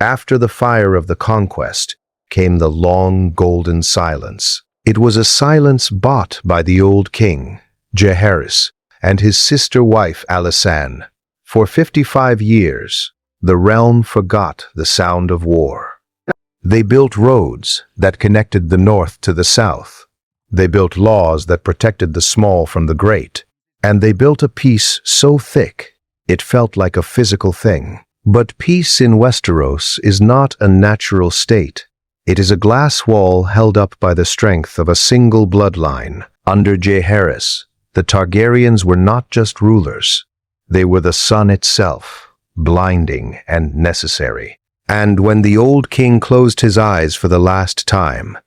After the fire of the conquest came the long golden silence. It was a silence bought by the old king, Jaehaerys, and his sister wife Alysanne. For 55 years, the realm forgot the sound of war. They built roads that connected the north to the south. They built laws that protected the small from the great. And they built a peace so thick, it felt like a physical thing. But peace in Westeros is not a natural state. It is a glass wall held up by the strength of a single bloodline. Under Jaehaerys, the Targaryens were not just rulers. They were the sun itself, blinding and necessary. And when the old king closed his eyes for the last time,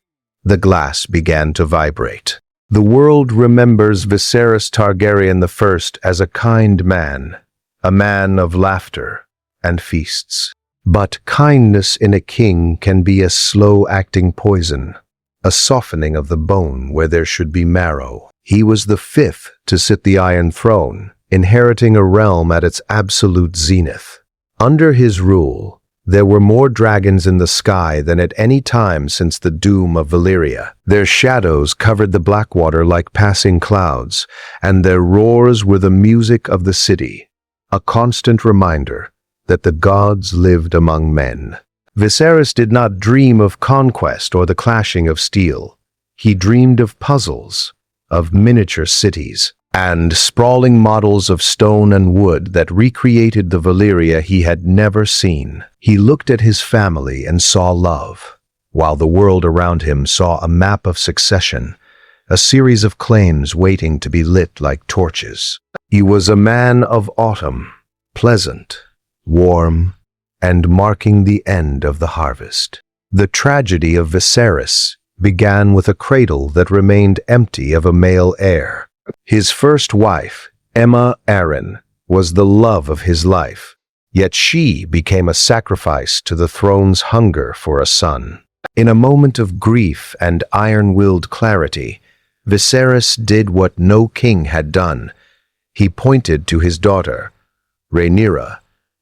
the glass began to vibrate. The world remembers Viserys Targaryen I as a kind man, a man of laughter and feasts. But kindness in a king can be a slow-acting poison, a softening of the bone where there should be marrow. He was the fifth to sit the Iron Throne, inheriting a realm at its absolute zenith. Under his rule, there were more dragons in the sky than at any time since the doom of Valyria. Their shadows covered the Blackwater like passing clouds, and their roars were the music of the city, a constant reminder that the gods lived among men. Viserys did not dream of conquest or the clashing of steel. He dreamed of puzzles, of miniature cities, and sprawling models of stone and wood that recreated the Valyria he had never seen. He looked at his family and saw love, while the world around him saw a map of succession, a series of claims waiting to be lit like torches. He was a man of autumn, pleasant, warm, and marking the end of the harvest. The tragedy of Viserys began with a cradle that remained empty of a male heir. His first wife, Aemma Arryn, was the love of his life, yet she became a sacrifice to the throne's hunger for a son. In a moment of grief and iron-willed clarity, Viserys did what no king had done. He pointed to his daughter, Rhaenyra,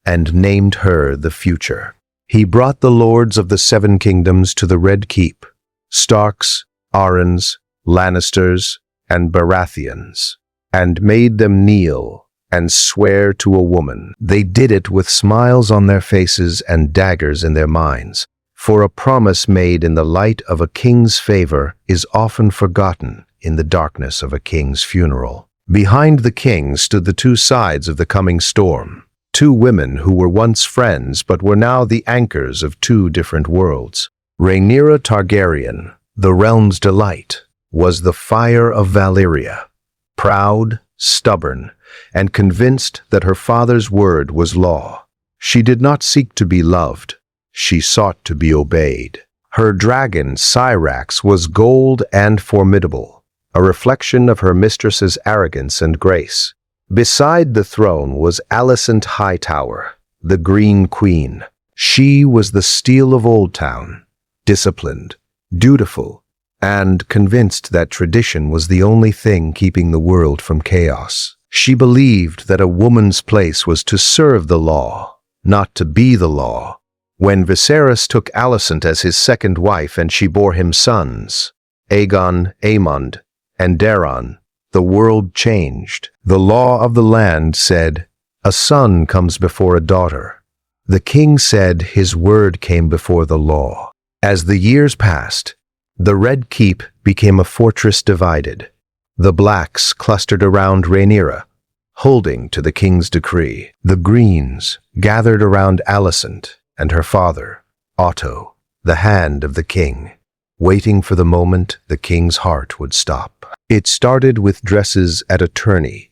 and named her the future. He brought the lords of the Seven Kingdoms to the Red Keep, Starks, Arryns, Lannisters, and Baratheons, and made them kneel and swear to a woman. They did it with smiles on their faces and daggers in their minds, for a promise made in the light of a king's favor is often forgotten in the darkness of a king's funeral. Behind the king stood the two sides of the coming storm. Two women who were once friends but were now the anchors of two different worlds. Rhaenyra Targaryen, the realm's delight, was the fire of Valyria, proud, stubborn, and convinced that her father's word was law. She did not seek to be loved, she sought to be obeyed. Her dragon, Syrax, was gold and formidable, a reflection of her mistress's arrogance and grace. Beside the throne was Alicent Hightower, the Green Queen. She was the steel of Old Town, disciplined, dutiful, and convinced that tradition was the only thing keeping the world from chaos. She believed that a woman's place was to serve the law, not to be the law. When Viserys took Alicent as his second wife and she bore him sons, Aegon, Aemond, and Daeron, the world changed. The law of the land said, "A son comes before a daughter." The king said his word came before the law. As the years passed, the Red Keep became a fortress divided. The Blacks clustered around Rhaenyra, holding to the king's decree. The Greens gathered around Alicent and her father, Otto, the hand of the king, waiting for the moment the king's heart would stop. It started with dresses at a tourney,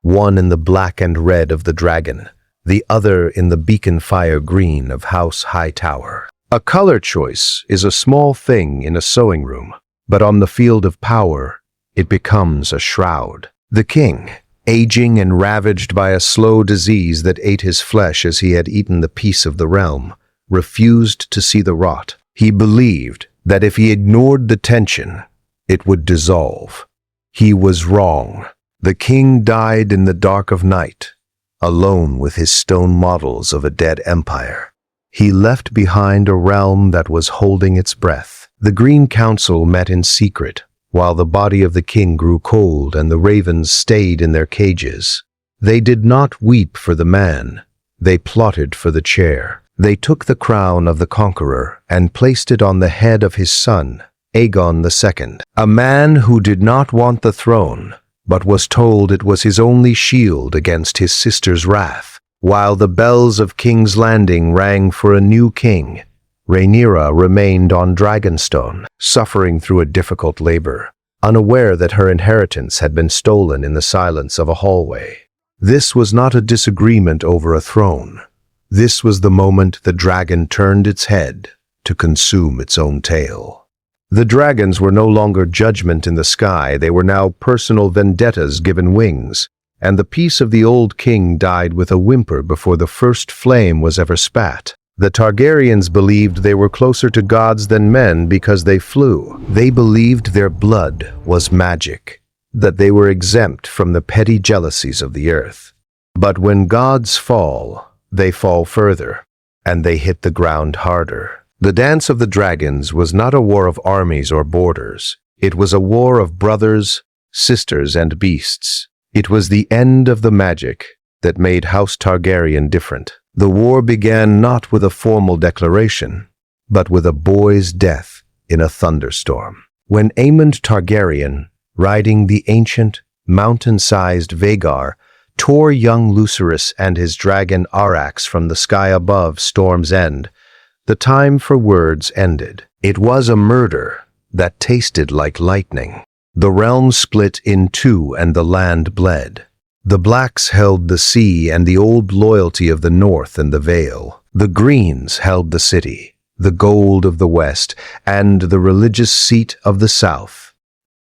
one in the black and red of the dragon, the other in the beacon fire green of House Hightower. A color choice is a small thing in a sewing room, but on the field of power, it becomes a shroud. The king, aging and ravaged by a slow disease that ate his flesh as he had eaten the peace of the realm, refused to see the rot. He believed that if he ignored the tension, it would dissolve. He was wrong. The king died in the dark of night, alone with his stone models of a dead empire. He left behind a realm that was holding its breath. The Green Council met in secret, while the body of the king grew cold and the ravens stayed in their cages. They did not weep for the man. They plotted for the chair. They took the crown of the conqueror and placed it on the head of his son, Aegon II, a man who did not want the throne, but was told it was his only shield against his sister's wrath. While the bells of King's Landing rang for a new king, Rhaenyra remained on Dragonstone, suffering through a difficult labor, unaware that her inheritance had been stolen in the silence of a hallway. This was not a disagreement over a throne. This was the moment the dragon turned its head to consume its own tail. The dragons were no longer judgment in the sky, they were now personal vendettas given wings, and the peace of the old king died with a whimper before the first flame was ever spat. The Targaryens believed they were closer to gods than men because they flew. They believed their blood was magic, that they were exempt from the petty jealousies of the earth. But when gods fall, they fall further, and they hit the ground harder. The Dance of the Dragons was not a war of armies or borders. It was a war of brothers, sisters, and beasts. It was the end of the magic that made House Targaryen different. The war began not with a formal declaration, but with a boy's death in a thunderstorm. When Aemond Targaryen, riding the ancient, mountain-sized Vhagar, tore young Lucerys and his dragon Arrax from the sky above Storm's End, the time for words ended. It was a murder that tasted like lightning. The realm split in two and the land bled. The Blacks held the sea and the old loyalty of the North and the Vale. The Greens held the city, the gold of the West, and the religious seat of the South.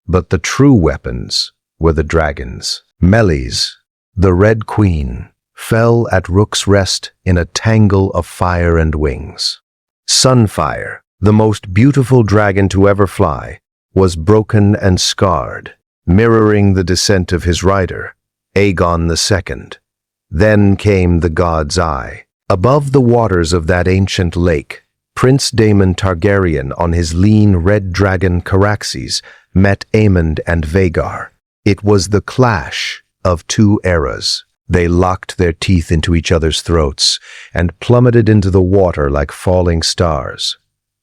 But the true weapons were the dragons. Meleys, the Red Queen, fell at Rook's Rest in a tangle of fire and wings. Sunfire, the most beautiful dragon to ever fly, was broken and scarred, mirroring the descent of his rider, Aegon II. Then came the God's Eye. Above the waters of that ancient lake, Prince Daemon Targaryen on his lean red dragon Caraxes met Aemond and Vhagar. It was the clash of two eras. They locked their teeth into each other's throats and plummeted into the water like falling stars.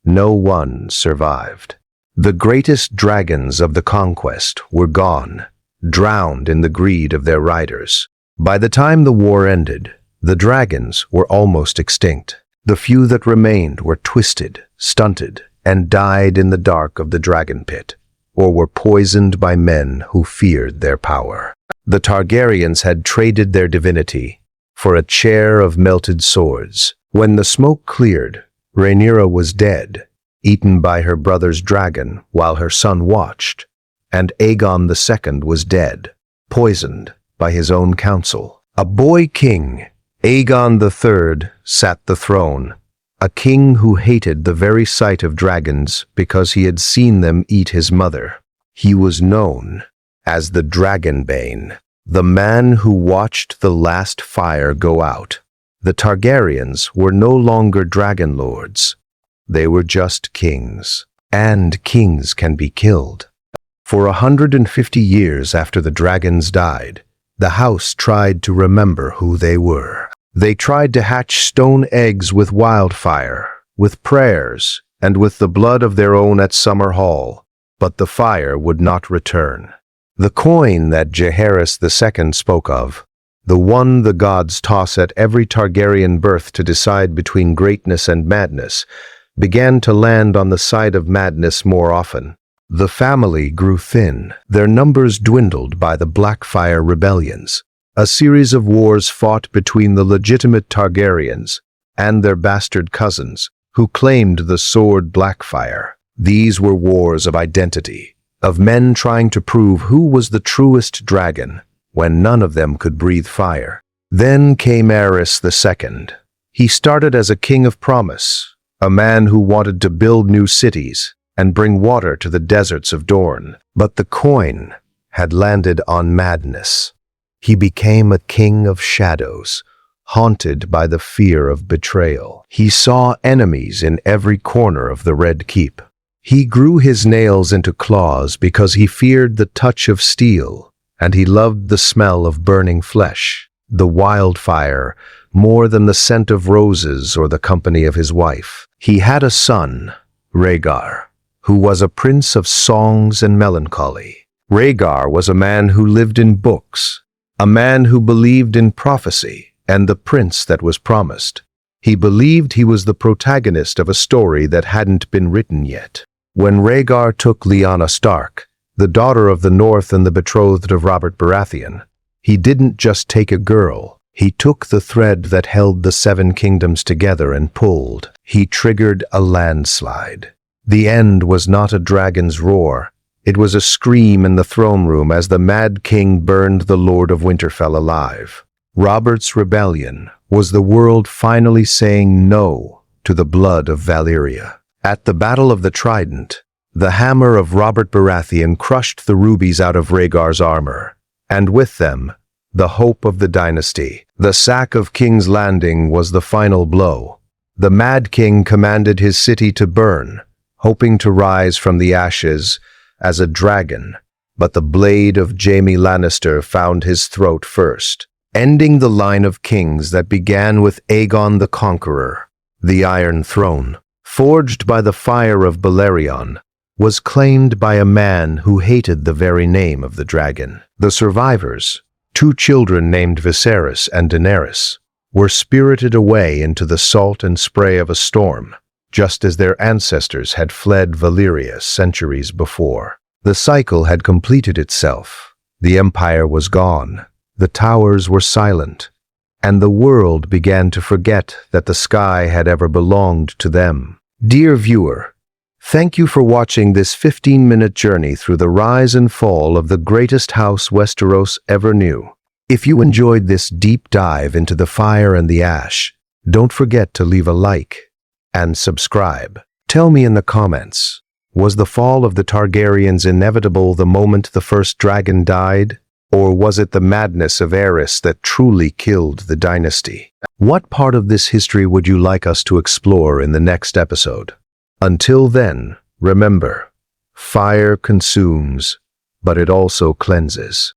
No one survived. The greatest dragons of the conquest were gone, drowned in the greed of their riders. By the time the war ended, the dragons were almost extinct. The few that remained were twisted, stunted, and died in the dark of the dragon pit, or were poisoned by men who feared their power. The Targaryens had traded their divinity for a chair of melted swords. When the smoke cleared, Rhaenyra was dead, eaten by her brother's dragon while her son watched, and Aegon II was dead, poisoned by his own council. A boy king, Aegon III, sat the throne, a king who hated the very sight of dragons because he had seen them eat his mother. He was known as the Dragonbane, the man who watched the last fire go out. The Targaryens were no longer dragon lords. They were just kings, and kings can be killed. For 150 years after the dragons died, the house tried to remember who they were. They tried to hatch stone eggs with wildfire, with prayers, and with the blood of their own at Summer Hall, but the fire would not return. The coin that Jaehaerys II spoke of, the one the gods toss at every Targaryen birth to decide between greatness and madness, began to land on the side of madness more often. The family grew thin. Their numbers dwindled by the Blackfire rebellions, a series of wars fought between the legitimate Targaryens and their bastard cousins, who claimed the sword Blackfire. These were wars of identity, of men trying to prove who was the truest dragon, when none of them could breathe fire. Then came Aerys II. He started as a king of promise, a man who wanted to build new cities and bring water to the deserts of Dorne. But the coin had landed on madness. He became a king of shadows, haunted by the fear of betrayal. He saw enemies in every corner of the Red Keep. He grew his nails into claws because he feared the touch of steel, and he loved the smell of burning flesh, the wildfire, more than the scent of roses or the company of his wife. He had a son, Rhaegar, who was a prince of songs and melancholy. Rhaegar was a man who lived in books, a man who believed in prophecy and the prince that was promised. He believed he was the protagonist of a story that hadn't been written yet. When Rhaegar took Lyanna Stark, the daughter of the North and the betrothed of Robert Baratheon, he didn't just take a girl. He took the thread that held the Seven Kingdoms together and pulled. He triggered a landslide. The end was not a dragon's roar. It was a scream in the throne room as the Mad King burned the Lord of Winterfell alive. Robert's rebellion was the world finally saying no to the blood of Valyria. At the Battle of the Trident, the hammer of Robert Baratheon crushed the rubies out of Rhaegar's armor, and with them, the hope of the dynasty. The sack of King's Landing was the final blow. The Mad King commanded his city to burn, hoping to rise from the ashes as a dragon, but the blade of Jaime Lannister found his throat first, ending the line of kings that began with Aegon the Conqueror. The Iron Throne, forged by the fire of Balerion, was claimed by a man who hated the very name of the dragon. The survivors, two children named Viserys and Daenerys, were spirited away into the salt and spray of a storm, just as their ancestors had fled Valyria centuries before. The cycle had completed itself. The empire was gone, the towers were silent, and the world began to forget that the sky had ever belonged to them. Dear viewer, thank you for watching this 15-minute journey through the rise and fall of the greatest house Westeros ever knew. If you enjoyed this deep dive into the fire and the ash, don't forget to leave a like and subscribe. Tell me in the comments, was the fall of the Targaryens inevitable the moment the first dragon died? Or was it the madness of Aerys that truly killed the dynasty? What part of this history would you like us to explore in the next episode? Until then, remember, fire consumes, but it also cleanses.